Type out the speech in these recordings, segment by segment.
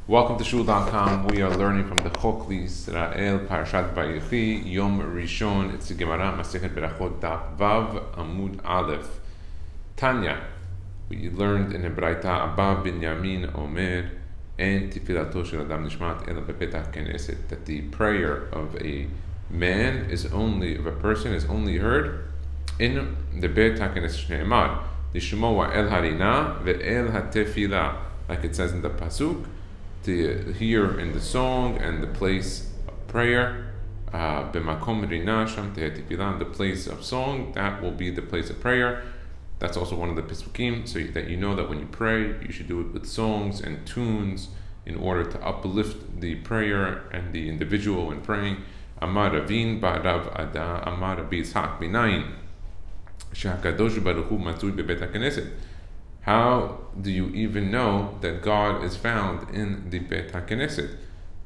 Welcome to Shul.com. We are learning from the Chok Israel, Parashat Vayechi, Yom Rishon. It's the Gemara, Masechet Berachot, Daf Vav, Amud Aleph. Tanya, we learned in the Braita, Abba bin Yamin Omer, En Tifilato Shel Adam Nishmat Ela Bepetach Knesset, that the prayer of a man of a person is only heard in the Betach Knesset Shneimar, Lishmoa El Harina ve'el HaTefilah, like it says in the Pasuk, to hear in the song and the place of prayer, b'makom rina sham te'etifilah, the place of song, that will be the place of prayer. That's also one of the pisukim, so that you know that when you pray, you should do it with songs and tunes in order to uplift the prayer and the individual when praying. Amar Ravin ba'rav ada, Amar Rabbi Yitzhak b'nayin, she'hakadosh baruch hu matzui bebet HaKnesset. How do you even know that God is found in the Bet HaKnesset?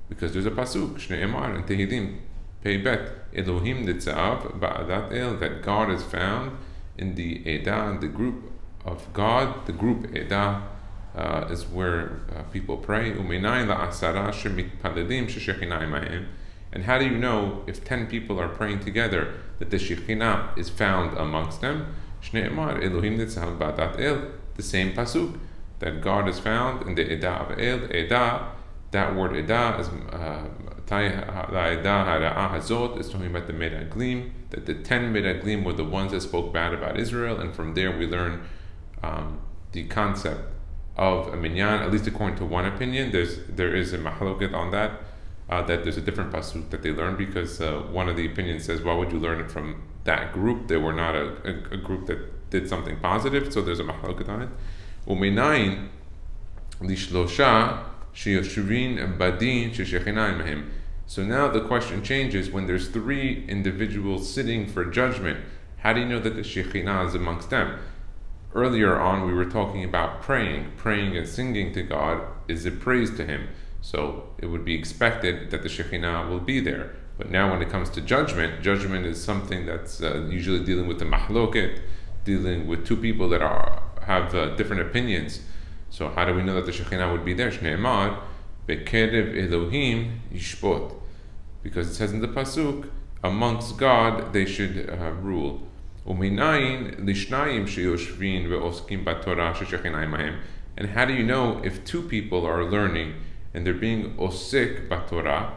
Because there's a pasuk, Shnei Emar and Tehillim, Pei Bet, Elohim Nitzav Ba'adat El, that God is found in the Edah, the group of God. The group Edah is where people pray. U'meinai la'asara shemitpalelim she'Shechina imayim. And how do you know if 10 people are praying together that the Shechina is found amongst them? Shnei Emar, Elohim Nitzav Ba'adat El. The same pasuk, that God is found in the Edah of El. Edah, that word Edah is Edah Hara'ah Hazot, is talking about the Meraglim, that the 10 Meraglim were the ones that spoke bad about Israel, and from there we learn the concept of a minyan, at least according to one opinion. There is a mahloket on that, that there's a different pasuk that they learn, because one of the opinions says, why would you learn it from that group? They were not a group that did something positive, so there's a mahloket on it. U'meinayin lishlosha sheyoshuvin badin sheshechina imahim. So now the question changes when there's 3 individuals sitting for judgment. How do you know that the Shekhinah is amongst them? Earlier on we were talking about praying and singing to God is a praise to Him. So it would be expected that the Shekhinah will be there. But now when it comes to judgment is something that's usually dealing with the mahloket, dealing with 2 people that have different opinions. So how do we know that the Shekhinah would be there? Shneimar bekerev Elohim yishpot, because it says in the pasuk, amongst God they should rule. U'minayin lishnayim sheyoshvin ve'oskim b'torah she'Shechina imayim. And how do you know if 2 people are learning and they're being osek b'torah,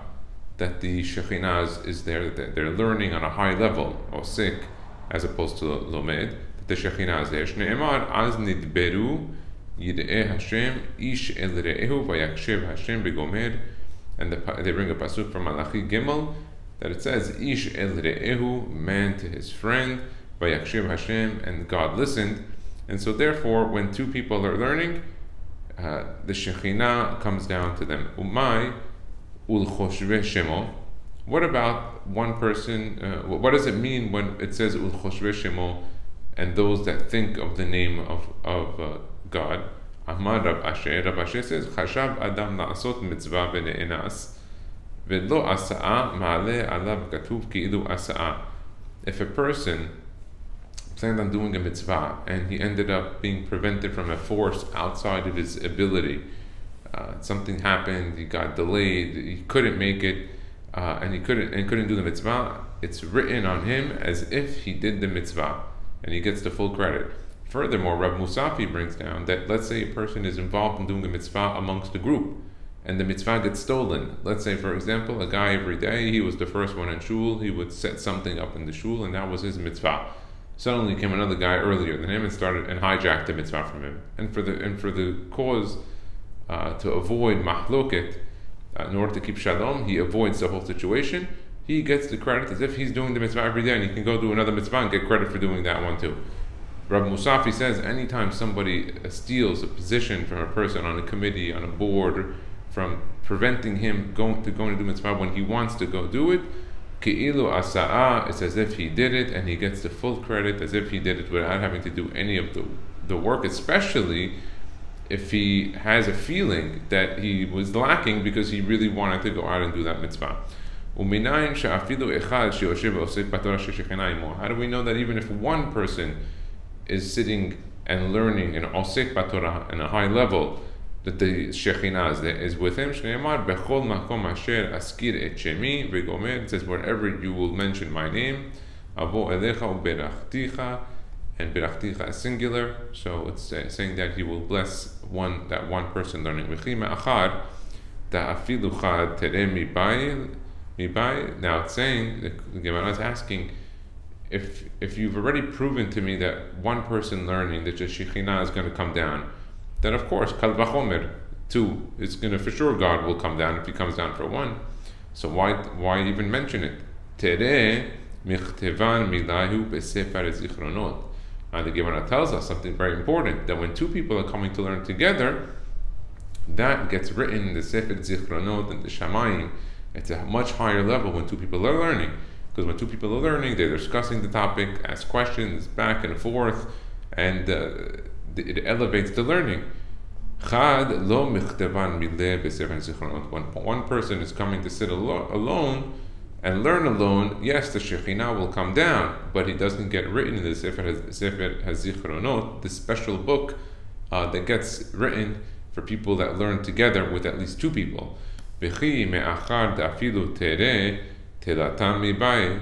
that the Shekhinah is there, that they're learning on a high level, osek, as opposed to lomed, that the Shekhinah is there. Shneimar az nidberu yid'eh Hashem ish el re'ehu vayakshev Hashem begomer. And they bring a pasuk from Malachi Gimel that it says ish el re'ehu, man to his friend, vayakshev Hashem, and God listened. And so therefore, when 2 people are learning, the Shekhinah comes down to them. Umay ulchoshve shemo. What about one person? What does it mean when it says ulchoshve shemo, and those that think of the name of God? Amar Rav Asher. Rav Asher says, Chashav Adam la'asot mitzvah v'ne'enas ve'lo asa'a ma'aleh alav katuv ki'ilu asa'a. If a person planned on doing a mitzvah and he ended up being prevented from a force outside of his ability, something happened, he got delayed, he couldn't make it, and he couldn't do the mitzvah, it's written on him as if he did the mitzvah, and he gets the full credit. Furthermore, Rav Musafi brings down that, let's say a person is involved in doing a mitzvah amongst a group, and the mitzvah gets stolen. Let's say, for example, a guy every day, he was the first one in shul, he would set something up in the shul, and that was his mitzvah. Suddenly came another guy earlier than him and hijacked the mitzvah from him. And for the cause to avoid mahloket, in order to keep shalom, he avoids the whole situation. He gets the credit as if he's doing the mitzvah every day, and he can go do another mitzvah and get credit for doing that one too. Rabbi Musafi says anytime somebody steals a position from a person on a committee, on a board, from preventing him going to do mitzvah when he wants to go do it, Ki'ilu asa'a, it's as if he did it, and he gets the full credit as if he did it without having to do any of the work, especially if he has a feeling that he was lacking because he really wanted to go out and do that mitzvah. How do we know that even if one person is sitting and learning in osek b'torah in a high level, that the Shekhinah is with him. Shneimar bechol makom asher askir et shemi v'gomer. It says wherever you will mention my name, avo elecha uberachticha, and berachticha is singular. So it's saying that he will bless that one person learning. V'chi me'achar da'afilu chad tereh mibai. Now it's saying, the Gemara is asking, if you've already proven to me that one person learning that the Shekhinah is going to come down, then of course, kal vachomer, two, it's going to, for sure God will come down if he comes down for one. So why even mention it? Tereh michtavan milahu besefer zichronot. And the Gemara tells us something very important, that when two people are coming to learn together, that gets written in the Sefer Zichronot and the Shamayim. It's a much higher level when two people are learning. Because when two people are learning, they're discussing the topic, ask questions back and forth, and it elevates the learning. Chad lo michtavan mileh besefer zichronot. When one person is coming to sit alone and learn alone, yes, the Shekhinah will come down, but he doesn't get written in the Sefer HaZichronot, the special book that gets written for people that learn together with at least two people. V'chi me'achar da'afilu tereh telatam mibai.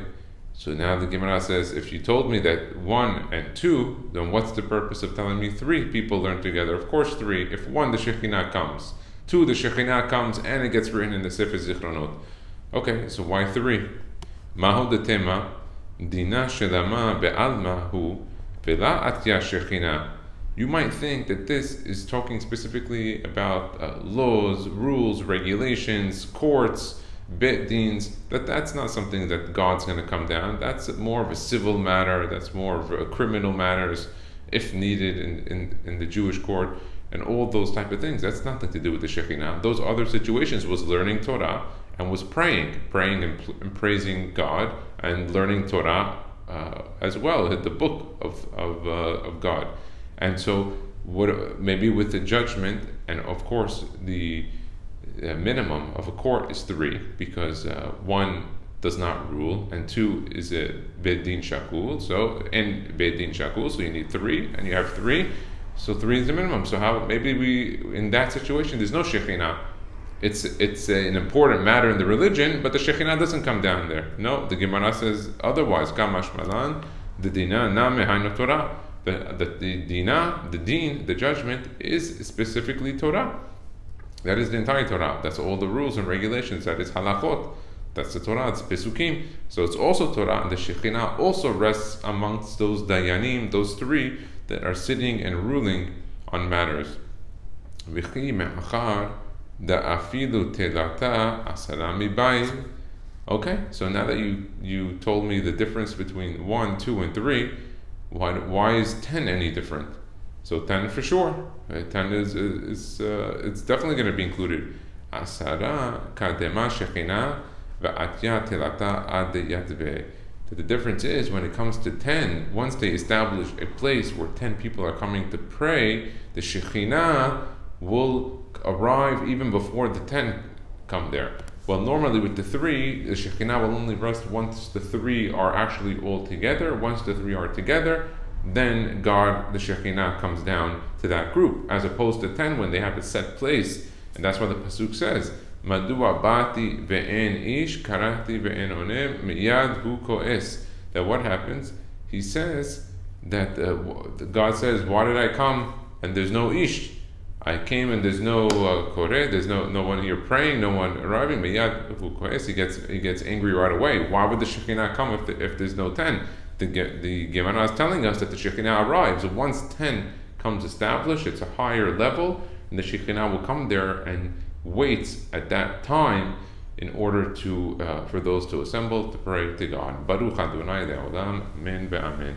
So now the Gemara says, if you told me that 1 and 2, then what's the purpose of telling me 3 people learn together? Of course 3. If 1, the Shekhinah comes. 2, the Shekhinah comes and it gets written in the Sefer Zichronot. Okay, so why 3? Mahu de tema dina shelama be'alma hu vela atya Shekhinah. You might think that this is talking specifically about laws, rules, regulations, courts, bet deans, that's not something that God's going to come down. That's more of a civil matter. That's more of a criminal matters, if needed in the Jewish court, and all those type of things. That's nothing to do with the Shekhinah. Those other situations was learning Torah and was praying and praising God and learning Torah as well, the book of God. And so, maybe with the judgment, and of course the minimum of a court is 3, because 1 does not rule, and 2 is a bet din shakul. So you need 3, and you have 3. So 3 is the minimum. So how maybe in that situation there's no Shekhinah. It's an important matter in the religion, but the Shekhinah doesn't come down there. No, the Gemara says otherwise. Kamash malan the dina na mehainu Torah. The deen, the judgment is specifically Torah. That is the entire Torah. That's all the rules and regulations. That is halachot. That's the Torah. It's pesukim. So it's also Torah. And the Shekhinah also rests amongst those dayanim, those 3 that are sitting and ruling on matters. Okay, so now that you told me the difference between 1, 2, and 3, why is 10 any different? So 10 for sure. 10 is it's definitely going to be included. Asara kadema shekhinah va'atya telata ad yatveh. The difference is when it comes to 10, once they establish a place where 10 people are coming to pray, the Shekhinah will arrive even before the 10 come there. Well, normally with the 3, the Shekhinah will only rest once the 3 are actually all together. Once the 3 are together, then God, the Shekhinah, comes down to that group, as opposed to 10 when they have a set place. And that's why the Pasuk says, Madua bati ve'en ish karati ve'en onem miyad hu ko'es. That what happens? He says that God says, why did I come and there's no ish? I came and there's no koreh, there's no one here praying, no one arriving. Miyad hu ko'es. He gets angry right away. Why would the Shekhinah come if there's no 10? The Gemara is telling us that the Shekhinah arrives. So once 10 comes established, it's a higher level, and the Shekhinah will come there and waits at that time in order to for those to assemble to pray to God. Baruch Adonai Le'olam, Amen ve'amen.